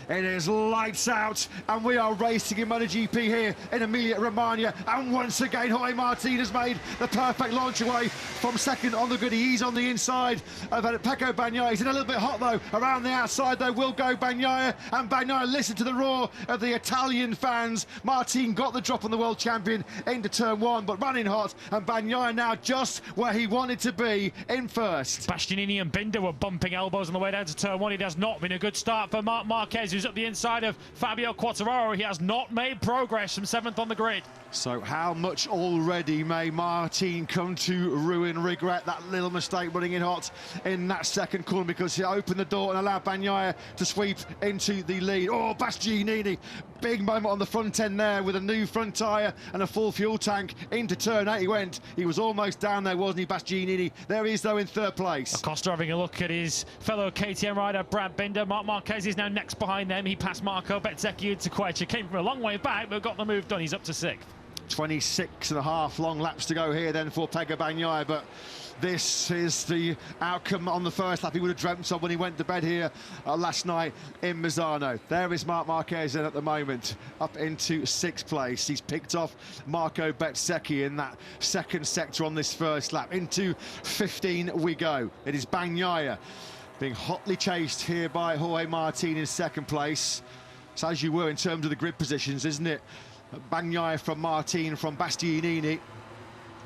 It is lights out, and we are racing in MotoGP here in Emilia-Romagna. And once again, Jorge Martin has made the perfect launch away from second on the grid. He's on the inside of Pecco Bagnaia. He's in a little bit hot though. Around the outside though will go Bagnaia, and Bagnaia, listen to the roar of the Italian fans. Martin got the drop on the world champion into turn one, but running hot, and Bagnaia now just where he wanted to be in first. Bastianini and Binder were bumping elbows on the way down to turn one. It has not been a good start for Marc Marquez, who's at the inside of Fabio Quartararo. He has not made progress from 7th on the grid. So how much already may Martin come to ruin, regret that little mistake running in hot in that second corner, because he opened the door and allowed Bagnaia to sweep into the lead. Oh, Bastianini, big moment on the front end there with a new front tyre and a full fuel tank into turn 8 he went. He was almost down there, wasn't he, Bastianini? There he is though in 3rd place. Acosta having a look at his fellow KTM rider Brad Binder. Marc Marquez is now next behind them. He passed Marco Bezzecchi into Quetch. Came from a long way back but got the move done. He's up to 6th. 26.5 long laps to go here then for Pecco Bagnaia, but this is the outcome on the first lap he would have dreamt of when he went to bed here last night in Misano. There is Marc Marquez in at the moment, up into 6th place. He's picked off Marco Bezzecchi in that second sector on this first lap. Into 15 we go. It is Bagnaia being hotly chased here by Jorge Martin in 2nd place. It's as you were in terms of the grid positions, isn't it? Bagnaia from Martin, from Bastianini.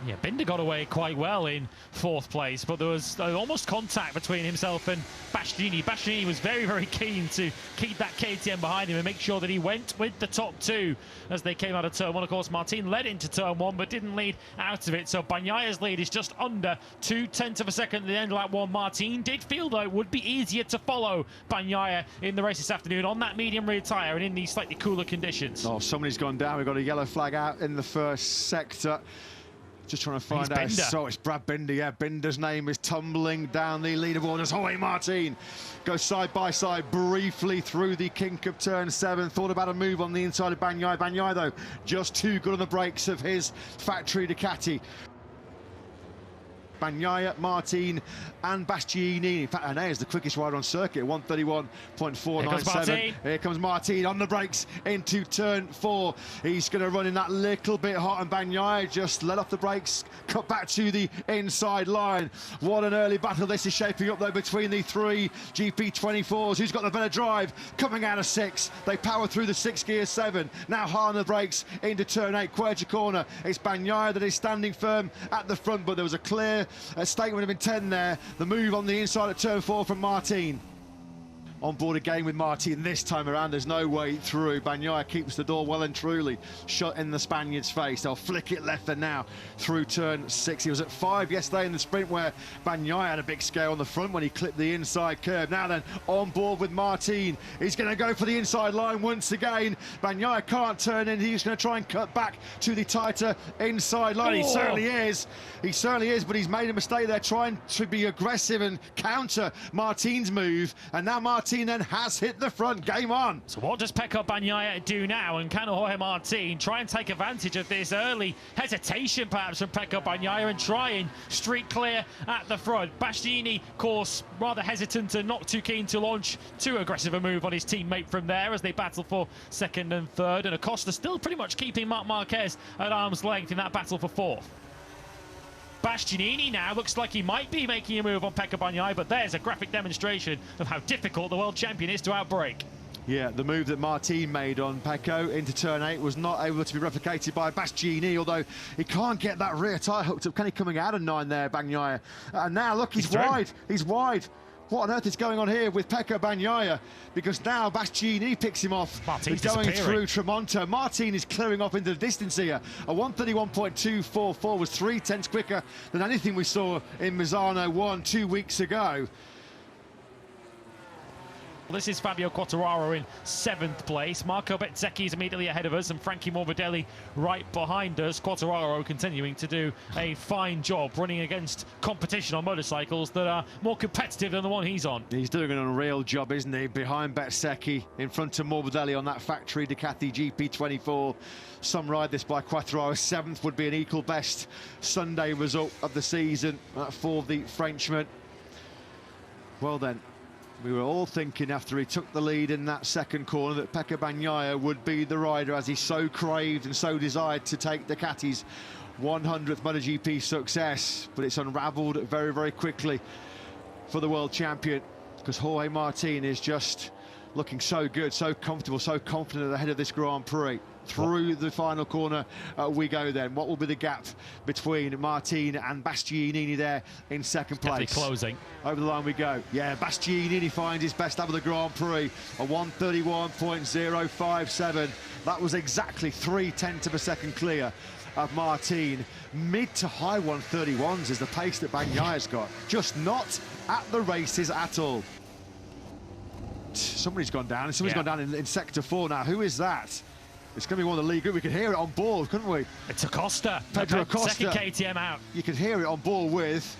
Yeah, Binder got away quite well in 4th place, but there was almost contact between himself and Bastianini. Bastianini was very, very keen to keep that KTM behind him and make sure that he went with the top 2 as they came out of turn 1. Of course, Martin led into turn 1, but didn't lead out of it. So Bagnaia's lead is just under 0.2 of a second at the end of lap 1. Martin did feel, though, it would be easier to follow Bagnaia in the race this afternoon on that medium rear tyre and in these slightly cooler conditions. Oh, somebody's gone down. We've got a yellow flag out in the first sector. Just trying to find out. So it's Brad Binder. Yeah, Binder's name is tumbling down the leaderboard as Jorge Martin goes side by side briefly through the kink of turn 7. Thought about a move on the inside of Bagnaia. Bagnaia, though, just too good on the brakes of his factory Ducati. Bagnaia, Martin and Bastianini. In fact, Ane is the quickest rider on circuit, 1:31.497. Here comes Martin on the brakes into turn 4. He's going to run in that little bit hot, and Bagnaia just let off the brakes, cut back to the inside line. What an early battle this is shaping up, though, between the 3 GP24s. Who's got the better drive? Coming out of 6. They power through the 6-gear 7. Now hard on the brakes into turn 8, Quercia corner. It's Bagnaia that is standing firm at the front, but there was a clear statement of intent there. The move on the inside of turn 4 from Martin. On board again with Martin this time around. There's no way through. Bagnaia keeps the door well and truly shut in the Spaniard's face. They'll flick it left and now through turn 6. He was at 5 yesterday in the sprint, where Bagnaia had a big scare on the front when he clipped the inside curve. Now then, on board with Martin. He's going to go for the inside line once again. Bagnaia can't turn in. He's going to try and cut back to the tighter inside line. He certainly is. He certainly is, but he's made a mistake there trying to be aggressive and counter Martin's move. And now Martin then has hit the front. Game on. So what does Pecco Bagnaia do now? And can Jorge Martin try and take advantage of this early hesitation perhaps from Pecco Bagnaia and try and streak clear at the front? Bastianini, of course, rather hesitant and not too keen to launch too aggressive a move on his teammate from there as they battle for 2nd and 3rd. And Acosta still pretty much keeping Marc Marquez at arm's length in that battle for 4th. Bastianini now looks like he might be making a move on Pecco Bagnaia, but there's a graphic demonstration of how difficult the world champion is to outbrake. Yeah, the move that Martin made on Pecco into turn 8 was not able to be replicated by Bastianini, although he can't get that rear tyre hooked up. Can he coming out of 9 there, Bagnaia? And now, look, he's wide. He's wide. What on earth is going on here with Pecco Bagnaia? Because now Bastianini picks him off. Martin's going through Tremonto. Martin is clearing off into the distance here. A 1:31.244 was 0.3 quicker than anything we saw in Misano 2 weeks ago. This is Fabio Quartararo in 7th place. Marco Bezzecchi is immediately ahead of us, and Frankie Morbidelli right behind us. Quartararo continuing to do a fine job running against competition on motorcycles that are more competitive than the one he's on. He's doing an unreal job, isn't he? Behind Bezzecchi, in front of Morbidelli on that factory Ducati GP24. Some ride this by Quartararo. 7th would be an equal best Sunday result of the season for the Frenchman. Well then, We were all thinking after he took the lead in that second corner that Pecco Bagnaia would be the rider, as he so craved and so desired to take Ducati's 100th MotoGP success. But it's unravelled very, very quickly for the world champion, because Jorge Martin is just looking so good, so comfortable, so confident ahead of this Grand Prix. Through the final corner we go then. What will be the gap between Martin and Bastianini there in second place? Definitely closing. Over the line we go. Yeah, Bastianini finds his best lap of the Grand Prix, a 1:31.057. That was exactly 0.3 of a second clear of Martin. Mid to high 1:31s is the pace that Bagnaia's got. Just not at the races at all. Somebody's gone down. Somebody's gone down in sector 4 now. Who is that? It's going to be one of the league group. We could hear it on board, couldn't we? It's Acosta. Pedro Acosta. Second KTM out. You could hear it on board with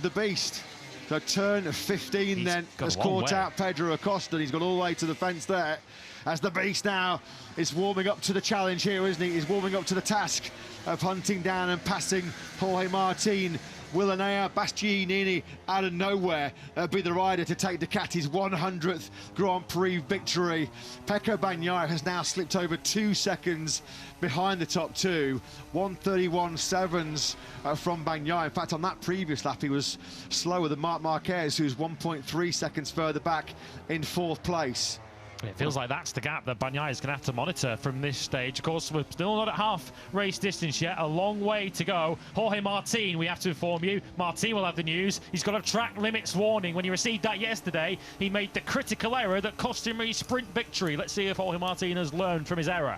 the beast. So turn 15 then has caught out Pedro Acosta. He's gone all the way to the fence there, as the beast now is warming up to the challenge here, isn't he? He's warming up to the task of hunting down and passing Jorge Martin. Will Bastianini out of nowhere be the rider to take Ducati's 100th Grand Prix victory? Pecco Bagnaia has now slipped over 2 seconds behind the top two. 1:31.7s from Bagnaia. In fact, on that previous lap, he was slower than Marc Marquez, who's 1.3 seconds further back in 4th place. It feels like that's the gap that Bagnaia is going to have to monitor from this stage. Of course, we're still not at half race distance yet. A long way to go. Jorge Martin, we have to inform you, Martin will have the news. He's got a track limits warning. When he received that yesterday, he made the critical error that cost him his sprint victory. Let's see if Jorge Martin has learned from his error.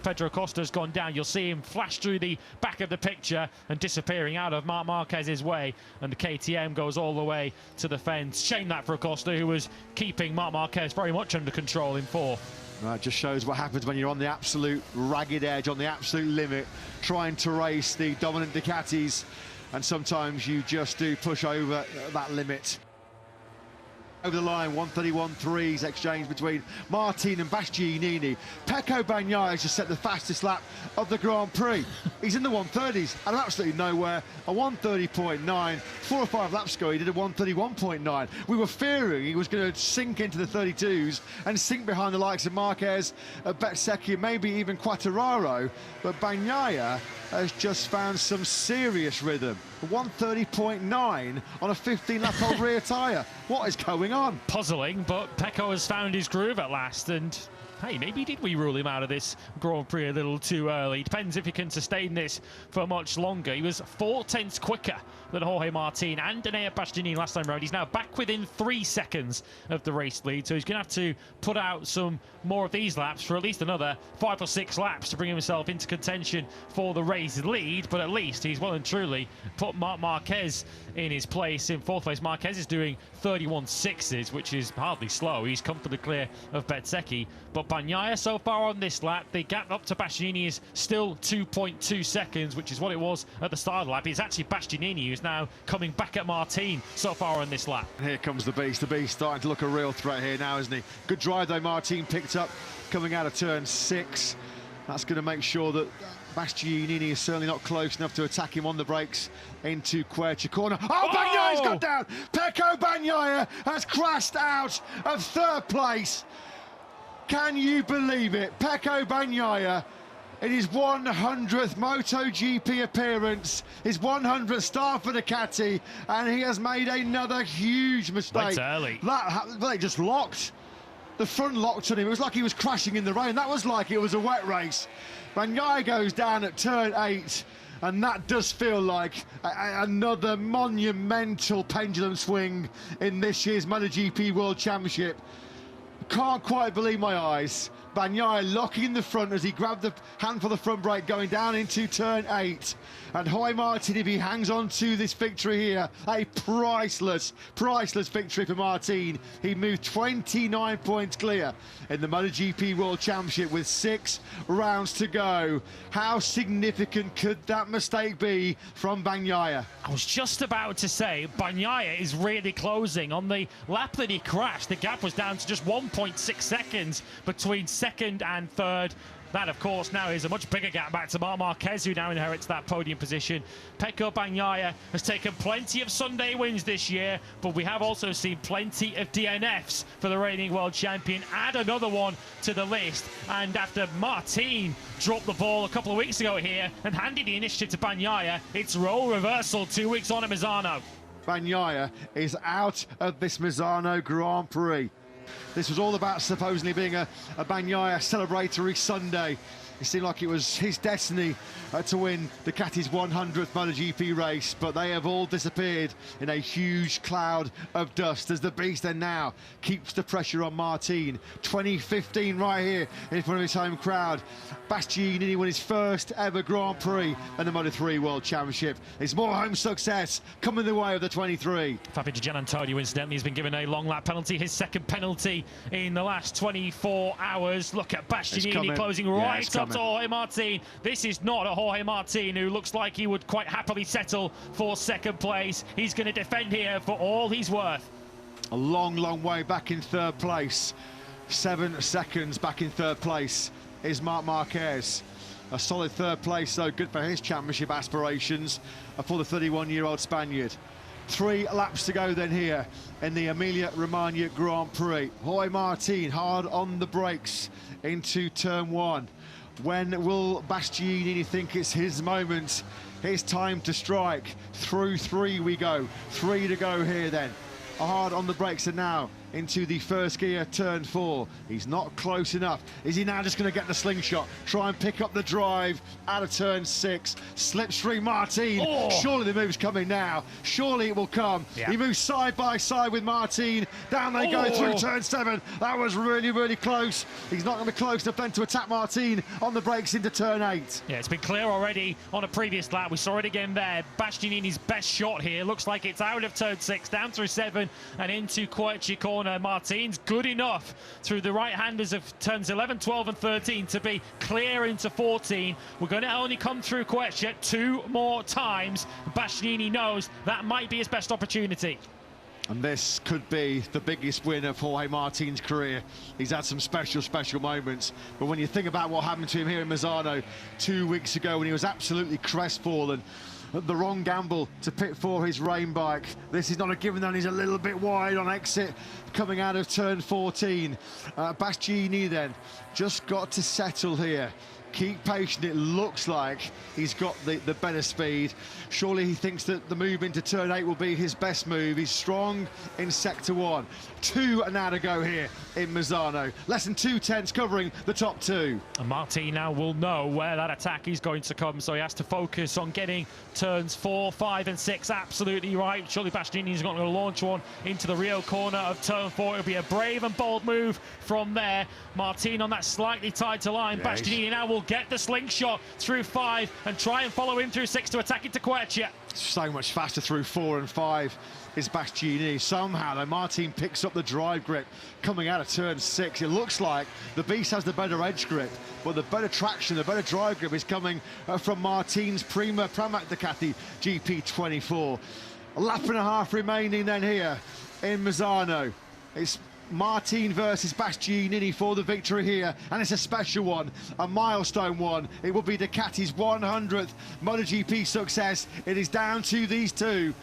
Pedro Acosta's gone down. You'll see him flash through the back of the picture and disappearing out of Marc Marquez's way, and the KTM goes all the way to the fence. Shame that for Acosta, who was keeping Marc Marquez very much under control in 4th. It just shows what happens when you're on the absolute ragged edge, on the absolute limit, trying to race the dominant Ducatis, and sometimes you just do push over that limit. Over the line, 1:31.3's exchange between Martin and Bastianini. Pecco Bagnaia has just set the fastest lap of the Grand Prix. He's in the 1:30s out of absolutely nowhere. A 1:30.9. 4 or 5 laps ago, he did a 1:31.9. We were fearing he was going to sink into the 32s and sink behind the likes of Marquez, Bezzecchi, maybe even Quartararo. But Bagnaia has just found some serious rhythm. 1:30.9 on a 15-lap-old rear tyre. What is going on? Puzzling, but Pecco has found his groove at last, and hey, maybe did we rule him out of this Grand Prix a little too early? Depends if he can sustain this for much longer. He was 4/10 quicker than Jorge Martin and Bastianini last time round. He's now back within 3 seconds of the race lead, so he's going to have to put out some more of these laps for at least another 5 or 6 laps to bring himself into contention for the race lead. But at least he's well and truly put Marc Marquez in his place in 4th place. Marquez is doing 31.6s, which is hardly slow. He's comfortably clear of Bezzecchi. But Bagnaia so far on this lap, the gap up to Bastianini is still 2.2 seconds, which is what it was at the start of the lap. It's actually Bastianini who's now coming back at Martin so far on this lap. Here comes the beast. The beast starting to look a real threat here now, isn't he? Good drive though, Martin picked up coming out of turn 6. That's going to make sure that Bastianini is certainly not close enough to attack him on the brakes into Quercia corner. Oh, Bagnaia's got down! Pecco Bagnaia has crashed out of 3rd place. Can you believe it? Pecco Bagnaia, in his 100th MotoGP appearance, his 100th start for Ducati, and he has made another huge mistake. That's early. They just locked. The front locked on him. It was like he was crashing in the rain. That was like it was a wet race. Bagnaia goes down at turn 8, and that does feel like another monumental pendulum swing in this year's MotoGP World Championship. Can't quite believe my eyes. Bagnaia locking in the front as he grabbed the hand for the front brake going down into turn 8. And Jorge Martin, if he hangs on to this victory here, a priceless victory for Martin. He moved 29 points clear in the MotoGP World Championship with 6 rounds to go. How significant could that mistake be from Bagnaia? I was just about to say, Bagnaia is really closing. On the lap that he crashed, the gap was down to just 1.6 seconds between 2nd and 3rd. That, of course, now is a much bigger gap back to Marc Marquez, who now inherits that podium position. Pecco Bagnaia has taken plenty of Sunday wins this year, but we have also seen plenty of DNFs for the reigning world champion. Add another one to the list, and after Martin dropped the ball a couple of weeks ago here and handed the initiative to Bagnaia, it's role reversal 2 weeks on at Misano. Bagnaia is out of this Misano Grand Prix. This was all about supposedly being a Bagnaia celebratory Sunday. It seemed like it was his destiny to win Ducati's 100th MotoGP race, but they have all disappeared in a huge cloud of dust as the beast then now keeps the pressure on Martin. 2015 right here in front of his home crowd. Bastianini won his first ever Grand Prix and the Moto3 World Championship. It's more home success coming the way of the 23. Fabio Gian Antonio, incidentally, has been given a long lap penalty, his second penalty in the last 24 hours. Look at Bastianini closing right up to Jorge Martin. This is not a Jorge Martin who looks like he would quite happily settle for second place. He's going to defend here for all he's worth. A long way back in third place. 7 seconds back in third place is Marc Marquez. A solid third place, though, good for his championship aspirations for the 31-year-old Spaniard. 3 laps to go then here in the Emilia-Romagna Grand Prix. Jorge Martin hard on the brakes into turn 1. When will Bastianini think it's his moment? His time to strike. Through 3 we go. 3 to go here then. Hard on the brakes and now into the first gear, turn 4. He's not close enough. Is he now just going to get the slingshot? Try and pick up the drive out of turn 6. Slipstream Martin. Oh. Surely the move's coming now. Surely it will come. Yeah. He moves side by side with Martin. Down they go through turn 7. That was really close. He's not going to be close enough then to attack Martin on the brakes into turn 8. Yeah, it's been clear already on a previous lap. We saw it again there. Bastianini's best shot here. Looks like it's out of turn 6, down through 7 and into Quercia corner. Martin's good enough through the right-handers of turns 11, 12 and 13 to be clear into 14. We're going to only come through Quercia 2 more times. Bastianini knows that might be his best opportunity. And this could be the biggest win of Jorge Martin's career. He's had some special moments. But when you think about what happened to him here in Misano 2 weeks ago when he was absolutely crestfallen, the wrong gamble to pit for his rain bike. This is not a given, and he's a little bit wide on exit coming out of turn 14. Bastianini then just got to settle here. Keep patient. It looks like he's got the better speed. Surely he thinks that the move into turn 8 will be his best move. He's strong in sector 1. 2 now to go here in Misano. Less than 2 tenths covering the top 2. And Martin now will know where that attack is going to come, so he has to focus on getting turns 4, 5 and 6 absolutely right. Surely Bastianini's going to launch one into the Rio corner of turn 4. It'll be a brave and bold move from there. Martin on that slightly tight to line. Yes. Bastianini now will get the slingshot through 5 and try and follow him through 6 to attack into Quercia. So much faster through 4 and 5 is Bastianini. Somehow though Martin picks up the drive grip coming out of turn 6. It looks like the beast has the better edge grip, but the better traction, the better drive grip is coming from Martin's Pramac Ducati GP24. A lap and a half remaining then here in Misano. It's Martin versus Bastianini for the victory here, and it's a special one, a milestone one. It will be Ducati's 100th MotoGP success. It is down to these two.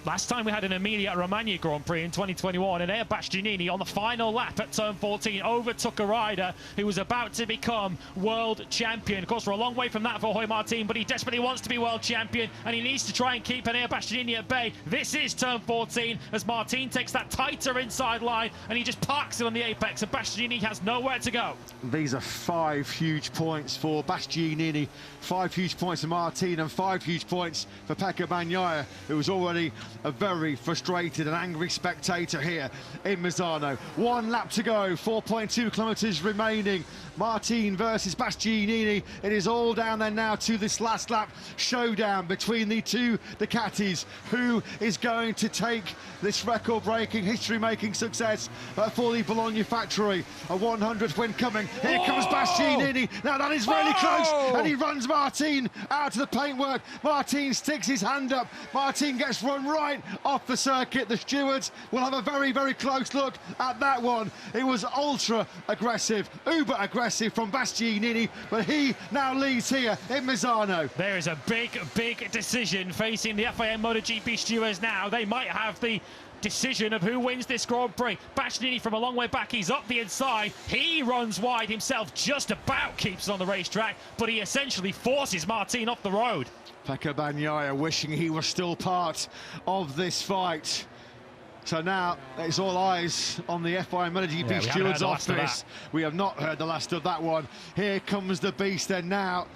Last time we had an Emilia-Romagna Grand Prix in 2021, and there Bastianini on the final lap at turn 14 overtook a rider who was about to become world champion. Of course, we're a long way from that for Jorge Martin, but he desperately wants to be world champion, and he needs to try and keep Enea Bastianini at bay. This is turn 14 as Martin takes that tighter inside line, and he just parks it on the apex, and Bastianini has nowhere to go. These are 5 huge points for Bastianini, 5 huge points for Martin, and 5 huge points for Pecco Bagnaia, who was already a very frustrated and angry spectator here in Misano. 1 lap to go, 4.2 kilometres remaining. Martin versus Bastianini. It is all down there now to this last lap showdown between the two Ducatis. Who is going to take this record-breaking, history-making success for the Bologna factory? A 100th win coming. Here comes Bastianini. Now that is really close, and he runs Martin out to the paintwork. Martin sticks his hand up. Martin gets run right off the circuit. The stewards will have a very close look at that one. It was ultra aggressive, uber aggressive aggressive from Bastianini, but he now leads here in Misano. There is a big decision facing the FIM MotoGP stewards now. They might have the decision of who wins this Grand Prix. Bastianini from a long way back, he's up the inside. He runs wide himself, just about keeps it on the racetrack, but he essentially forces Martin off the road. Pecco Bagnaia wishing he was still part of this fight. So now it's all eyes on the FIM MotoGP stewards office. We have not heard the last of that one. Here comes the beast then now,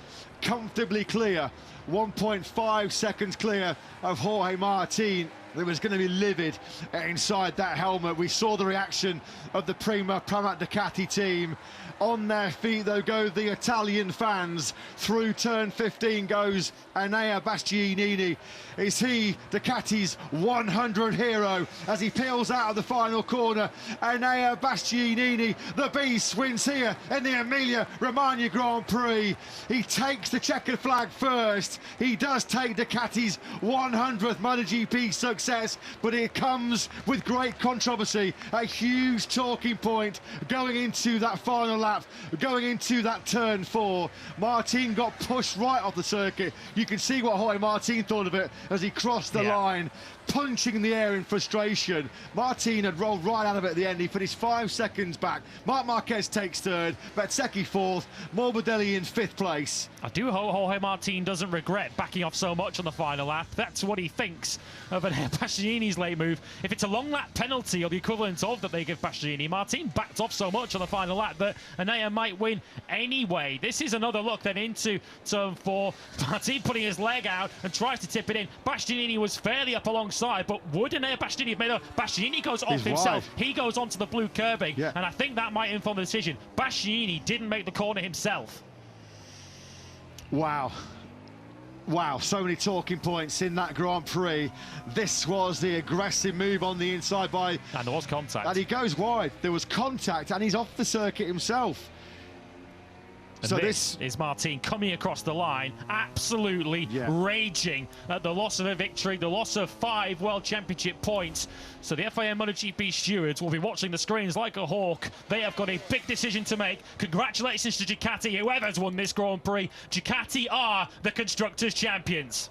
comfortably clear, 1.5 seconds clear of Jorge Martin. It was going to be livid inside that helmet. We saw the reaction of the Prima Pramac Ducati team. On their feet, though, go the Italian fans. Through turn 15 goes Enea Bastianini. Is he Ducati's 100 hero as he peels out of the final corner? Enea Bastianini, the beast, wins here in the Emilia-Romagna Grand Prix. He takes the checkered flag first. He does take Ducati's 100th MotoGP success, but it comes with great controversy. A huge talking point going into that final lap, going into that turn 4. Martin got pushed right off the circuit. You can see what Jorge Martin thought of it as he crossed the line, punching the air in frustration. Martin had rolled right out of it at the end. He finished 5 seconds back. Marc Marquez takes third, Bezzecchi fourth, Morbidelli in 5th place. I do hope Jorge Martin doesn't regret backing off so much on the final lap. That's what he thinks of Bastianini's late move. If it's a long lap penalty or the equivalent of that they give Bastianini, Martin backed off so much on the final lap that Enea might win anyway. This is another look then into turn 4. Martin putting his leg out and tries to tip it in. Bastianini was fairly up alongside, but would Enea Bastianini have made up? Bastianini goes off himself. He goes onto the blue curbing, and I think that might inform the decision. Bastianini didn't make the corner himself. Wow. Wow, so many talking points in that Grand Prix. This was the aggressive move on the inside by... And there was contact. And he goes wide. There was contact, and he's off the circuit himself. And so this is Martin coming across the line, absolutely raging at the loss of a victory, the loss of 5 World Championship points. So the FIM MotoGP stewards will be watching the screens like a hawk. They have got a big decision to make. Congratulations to Ducati, whoever's won this Grand Prix. Ducati are the Constructors' Champions.